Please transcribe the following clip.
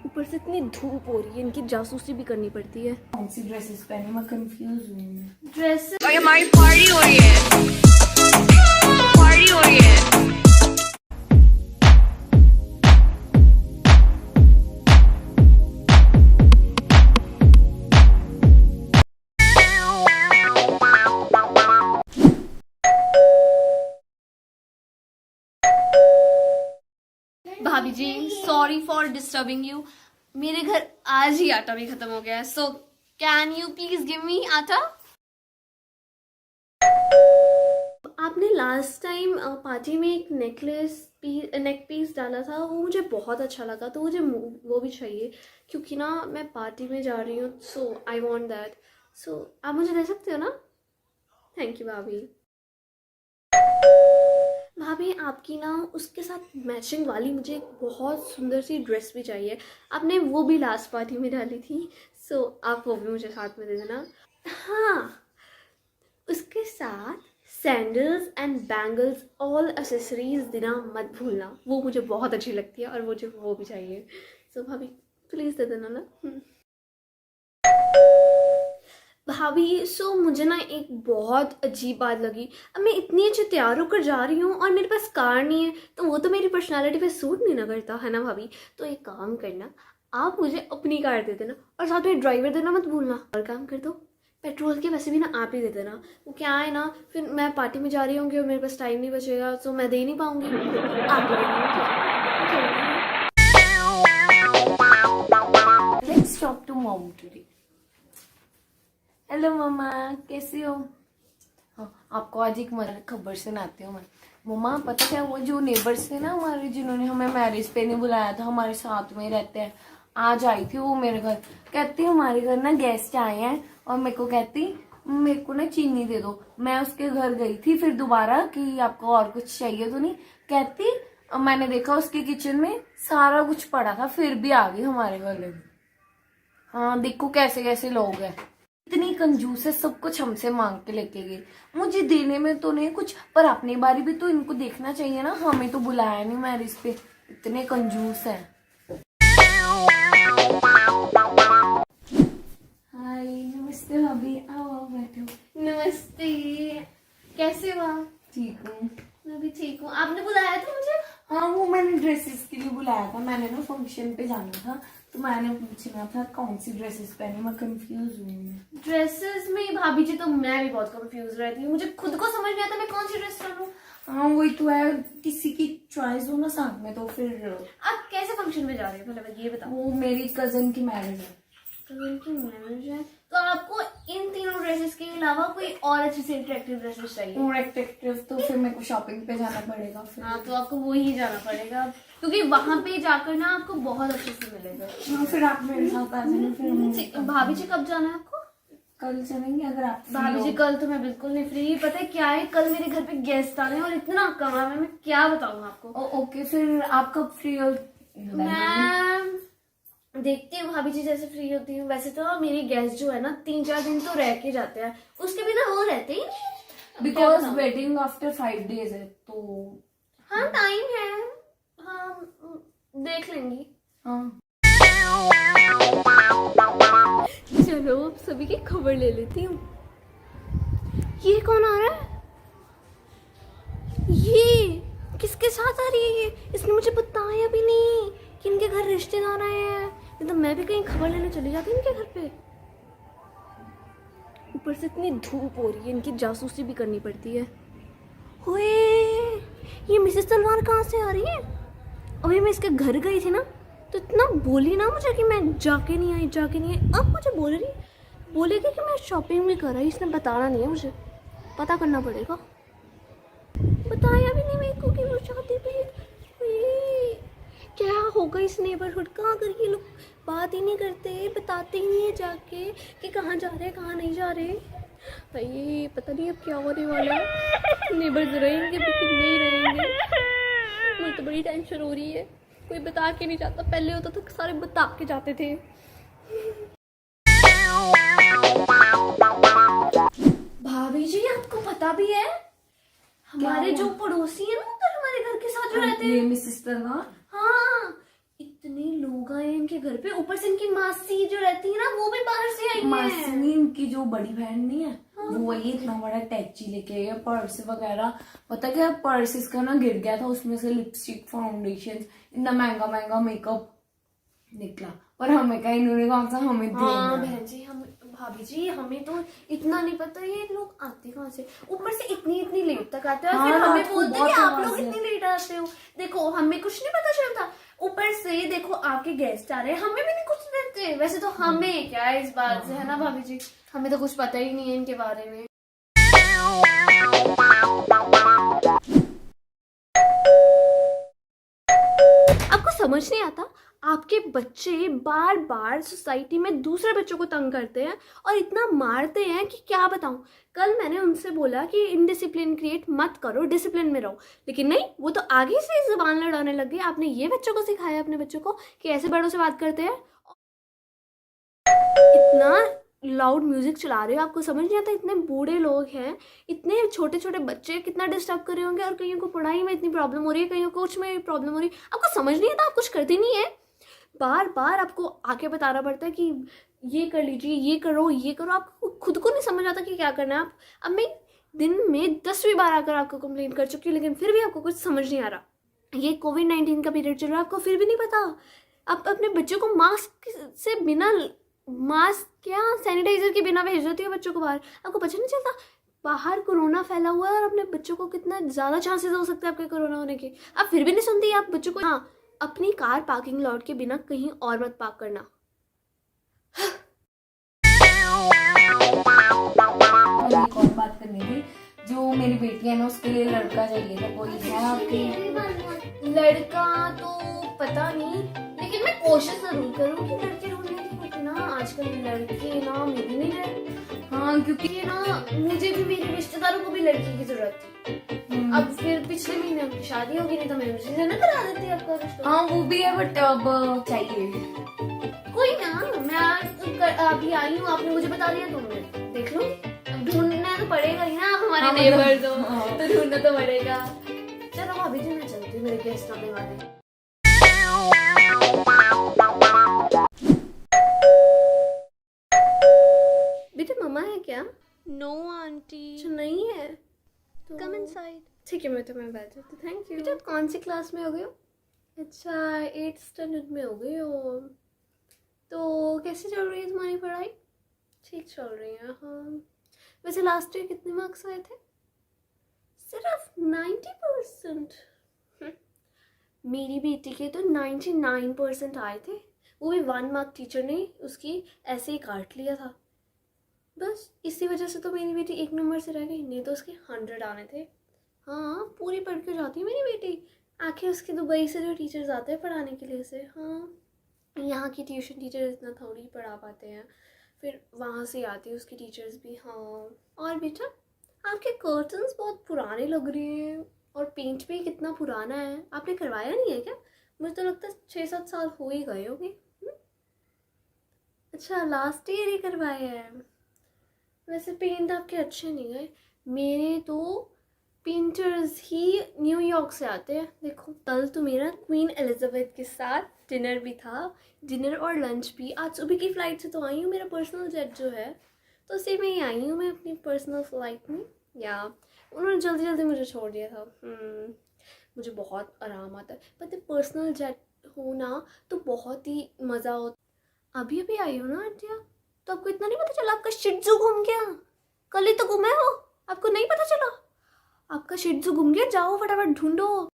ऊपर से इतनी धूप हो रही है, इनकी जासूसी भी करनी पड़ती है। कौन सी ड्रेसेस पहनी, मैं कंफ्यूज हूँ। ड्रेस हमारी पार्टी हो रही है, पार्टी हो रही है। भाभी जी, सॉरी फॉर डिस्टर्बिंग यू। मेरे घर आज ही आटा भी खत्म हो गया है, so can you please give me आटा। आपने लास्ट टाइम पार्टी में एक नेक पीस डाला था, वो मुझे बहुत अच्छा लगा, तो मुझे वो भी चाहिए क्योंकि ना मैं पार्टी में जा रही हूँ, सो आई वॉन्ट दैट। सो आप मुझे दे सकते हो ना? थैंक यू भाभी। भाभी आपकी ना उसके साथ मैचिंग वाली मुझे एक बहुत सुंदर सी ड्रेस भी चाहिए। आपने वो भी लास्ट पार्टी में डाली थी, सो आप वो भी मुझे साथ में दे देना। हाँ, उसके साथ sandals and bangles all accessories देना मत भूलना, वो मुझे बहुत अच्छी लगती है और मुझे वो भी चाहिए। सो भाभी प्लीज़ दे देना ना। भाभी मुझे ना एक बहुत अजीब बात लगी। अब मैं इतनी अच्छी तैयार होकर जा रही हूँ और मेरे पास कार नहीं है, तो वो तो मेरी पर्सनालिटी पे सूट नहीं ना करता है ना भाभी। तो एक काम करना, आप मुझे अपनी कार दे देना और साथ में ड्राइवर देना मत भूलना। और काम कर दो, पेट्रोल के पैसे भी ना आप ही दे देना। वो क्या है ना, फिर मैं पार्टी में जा रही होंगी और मेरे पास टाइम नहीं बचेगा, तो मैं दे नहीं पाऊंगी। आप दे देना। Let's talk to mom today. Hello मम्मा, कैसी हो? हाँ, आपको आज एक मजेदार खबर सुनाती हूँ मैं। मम्मा पता क्या, वो जो नेबर्स थे ना हमारे, जिन्होंने हमें मैरिज पे नहीं बुलाया था, हमारे साथ में रहते हैं, आज आई थी वो मेरे घर। कहती हमारे घर ना गेस्ट आए हैं और मेरे को कहती मेरे को ना चीनी दे दो। मैं उसके घर गई थी फिर दोबारा कि आपको और कुछ चाहिए तो नहीं। कहती मैंने देखा उसके किचन में सारा कुछ पड़ा था, फिर भी आ गई हमारे घर में। हाँ देखो कैसे कैसे लोग हैं, इतनी कंजूस है, सब कुछ हमसे मांग के लेके गए। मुझे देने में तो नहीं कुछ, पर अपनी बारी भी तो इनको देखना चाहिए ना, हमें तो बुलाया नहीं मैरिज पे, इतने कंजूस है। हाय नमस्ते भाभी, आओ आओ बैठो। नमस्ते, कैसे हो आप? ठीक हूँ। मैं भी ठीक हूँ। आपने बुलाया था मुझे? हाँ वो मैंने ड्रेसेस के लिए बुलाया था, मैंने ना फंक्शन पे जाना था, तो मैंने पूछना था कौन सी ड्रेसेस पहनी, मैं कंफ्यूज हूँ। ड्रेसेस में भाभी जी तो मैं भी बहुत कंफ्यूज रहती हूँ, मुझे खुद को समझ नहीं आता मैं कौन सी ड्रेस पहनूं। हाँ वही तो है, किसी की चॉइस हो ना साथ में, तो फिर आप कैसे फंक्शन में जा रहे हो पहले ये बताओ। वो मेरी कजन की मैरिज है। कजन की मैरिज है, तो आपको इन तीनों ड्रेसेस के अलावा कोई और अच्छी सी अट्रैक्टिव ड्रेसेस चाहिए? और अट्रैक्टिव तो फिर मेरे को शॉपिंग पे जाना पड़ेगा फिर। हाँ तो आपको वो ही जाना पड़ेगा, क्योंकि वहां पे जाकर ना आपको बहुत अच्छे से मिलेगा। हाँ फिर आप मेरे साथ आ जाना फिर। भाभी जी कब जाना है आपको? कल चलेंगे अगर आप free भाभी हो। जी कल तो मैं बिल्कुल नहीं फ्री। पता है क्या है, कल मेरे घर पे गेस्ट आ रहे हैं और इतना काम है, मैं क्या बताऊँ आपको। ओके फिर आप कब फ्री हो? मैं देखती हूँ भाभी जी जैसे फ्री होती हूँ। वैसे तो मेरी गेस्ट जो है ना 3-4 दिन तो रह के जाते हैं, उसके बिना वो रहते ही नहीं। बिकॉज वेडिंग आफ्टर 5 days है तो। हाँ टाइम है, हाँ देख लेंगी। हाँ चलो अब सभी की खबर ले लेती हूँ। ये कौन आ रहा है? ये किसके साथ आ रही है? ये इसने मुझे बताया भी नहीं कि इनके घर रिश्तेदार आए हैं, नहीं तो मैं भी कहीं खबर लेने चली जाती इनके घर पे। ऊपर से इतनी धूप हो रही है, इनकी जासूसी भी करनी पड़ती है। ओए ये मिसेस तलवार कहाँ से आ रही है? अभी मैं इसके घर गई थी ना, तो इतना बोली ना मुझे कि मैं जाके नहीं आई, जाके नहीं आई। अब मुझे बोलेगी कि मैं शॉपिंग भी कर रही। इसने बताना नहीं है मुझे, पता करना पड़ेगा। बताया भी नहीं मेरे को कि वो शादी पे। क्या होगा इस नेबरहुड का, अगर ये लोग बात ही नहीं करते, बताते ही नहीं है जाके कि कहाँ जा रहे हैं कहाँ नहीं जा रहे। भाई पता नहीं अब क्या होने वाला है, नेबर्स रहेंगे भी नहीं रहेंगे। मुझे तो बड़ी टेंशन हो रही है, कोई बता के नहीं जाता। पहले होता तो सारे बता के जाते थे। भाभी जी आपको पता भी है, हमारे जो पड़ोसी है ना उधर हमारे घर के साथ जो रहते हैं, ये मिसेस तलवार। हाँ इतने लोग आए इनके घर पे, ऊपर से इनकी मासी जो रहती है ना वो भी बाहर से आई है। मासूमी इनकी जो बड़ी बहन नहीं है, वो वही इतना बड़ा टैची लेके आई है, पर्स वगैरह। पता क्या, पर्स इसका ना गिर गया था, उसमें से लिपस्टिक, फाउंडेशन, इतना महंगा महंगा मेकअप निकला। और हमें क्या, इन्होंने कहा था हमें हाँ देना। बहन जी, हम भाभी जी हमें तो इतना नहीं पता ये लोग आते कहाँ से, ऊपर से इतनी लेट तक आते हैं और फिर हाँ, हमें रात को बोलते हैं बहुत कि आप आवाज लोग है। इतनी लेट आते हो। देखो हमें कुछ नहीं पता चलता, ऊपर से देखो आपके गेस्ट आ रहे हैं, हमें भी नहीं कुछ देते। वैसे तो हमें क्या है इस बात से, है ना भाभी जी, हमें तो कुछ पता ही नहीं है इनके बारे में। आपको समझ नहीं आता, आपके बच्चे बार बार सोसाइटी में दूसरे बच्चों को तंग करते हैं और इतना मारते हैं कि क्या बताऊं। कल मैंने उनसे बोला कि इनडिसिप्लिन क्रिएट मत करो, डिसिप्लिन में रहो, लेकिन नहीं, वो तो आगे से ही जुबान लड़ाने लग गए। आपने ये बच्चों को सिखाया अपने बच्चों को कि ऐसे बड़ों से बात करते हैं? इतना लाउड म्यूजिक चला रहे हो, आपको समझ नहीं आता? इतने बूढ़े लोग हैं, इतने छोटे छोटे बच्चे कितना डिस्टर्ब कर रहे होंगे, और कईयों को पढ़ाई में इतनी प्रॉब्लम हो रही है, कईयों को कुछ में प्रॉब्लम हो रही है। आपको समझ नहीं आता, आप कुछ करते नहीं है। बार बार आपको आके बताना पड़ता है कि ये कर लीजिए, ये करो, ये करो। आपको खुद को नहीं समझ आता कि क्या करना है। आप, अब मैं दिन में 10वीं बार आकर आपको कंप्लेंट कर चुकी हूँ, लेकिन फिर भी आपको कुछ समझ नहीं आ रहा। ये कोविड-19 का पीरियड चल रहा है, आपको फिर भी नहीं पता। आप अपने बच्चों को मास्क से बिना, मास्क क्या, सैनिटाइजर के बिना भेज देती हो बच्चों को बाहर। आपको पता नहीं चलता बाहर कोरोना फैला हुआ है और अपने बच्चों को कितना ज़्यादा चांसेस हो सकते हैं आपके कोरोना होने के। आप फिर भी नहीं सुनती आप बच्चों को। हाँ, अपनी कार पार्किंग लॉट के बिना कहीं और मत पार्क करना। मुझे एक और बात करनी थी, जो मेरी बेटी है ना, उसके लिए लड़का चाहिए था, कोई है आपके? लड़का तो पता नहीं, लेकिन मैं कोशिश जरूर करूंगी लड़के ढूंढने की, क्योंकि ना आजकल लड़के ना मिल ही नहीं रहे। हाँ, क्योंकि ये ना, मुझे भी मेरे रिश्तेदारों को भी लड़की की जरूरत थी। अब फिर पिछले महीने उनकी शादी होगी, नहीं तो मैं उनसे से ना करा देती आपका रिश्ता। हाँ वो भी है, बट अब चाहिए। कोई ना, मैं अभी आई हूँ, आपने मुझे बता दिया तो मैं देख लूँ। अब ढूंढना तो पड़ेगा ही ना, आप हमारे हाँ, नेबर्स हो, हाँ। तो ढूंढना तो पड़ेगा। चलो भाभी जी, मैं चलती हूँ, मेरे गेस्ट आने वाले हैं। बेटा मम्मा है क्या? No, auntie. अच्छा नहीं है तो Come inside. ठीक है, मैं बैठ जाती हूँ। Thank you. बेटा कौन सी क्लास में हो गए हो? अच्छा 8th स्टैंडर्ड में हो गए हो। तो कैसे चल रही है तुम्हारी पढ़ाई? ठीक चल रही है, हाँ। वैसे लास्ट ईयर कितने मार्क्स आए थे? सिर्फ 90%। मेरी बेटी के तो 99% आए थे, वो भी 1 मार्क टीचर ने उसकी ऐसे ही काट लिया था। बस इसी वजह से तो मेरी बेटी 1 नंबर से रह गई, नहीं तो उसके 100 आने थे। हाँ, पूरी पढ़ के जाती है मेरी बेटी। आखिर उसके दुबई से जो टीचर्स आते हैं पढ़ाने के लिए उसे, हाँ, यहाँ की ट्यूशन टीचर इतना थोड़ी पढ़ा पाते हैं, फिर वहाँ से आती है उसकी टीचर्स भी। हाँ, और बेटा आपके कर्टन्स बहुत पुराने लग रहे हैं, और पेंट भी कितना पुराना है, आपने करवाया नहीं है क्या? मुझे तो लगता है 6-7 साल हो ही गए होंगे। अच्छा, लास्ट ईयर ही करवाया है। वैसे पेंट आपके अच्छे नहीं गए, मेरे तो पेंटर्स ही न्यूयॉर्क से आते हैं। देखो कल तो मेरा क्वीन एलिजाबेथ के साथ डिनर भी था, डिनर और लंच भी। आज सुबह की फ़्लाइट से तो आई हूँ, मेरा पर्सनल जेट जो है तो उसी में ही आई हूँ मैं, अपनी पर्सनल फ्लाइट में। या उन्होंने जल्दी जल्दी मुझे छोड़ दिया था। मुझे बहुत आराम आता है, पता है पर्सनल जेट हो ना तो बहुत ही मज़ा होता। अभी अभी आई हो ना इंडिया, तो आपको इतना नहीं पता चला आपका शिट्जू घूम गया? कल ही तो घूमे हो, आपको नहीं पता चला? आपका शिट्जू घूम गया, जाओ फटाफट ढूंढो।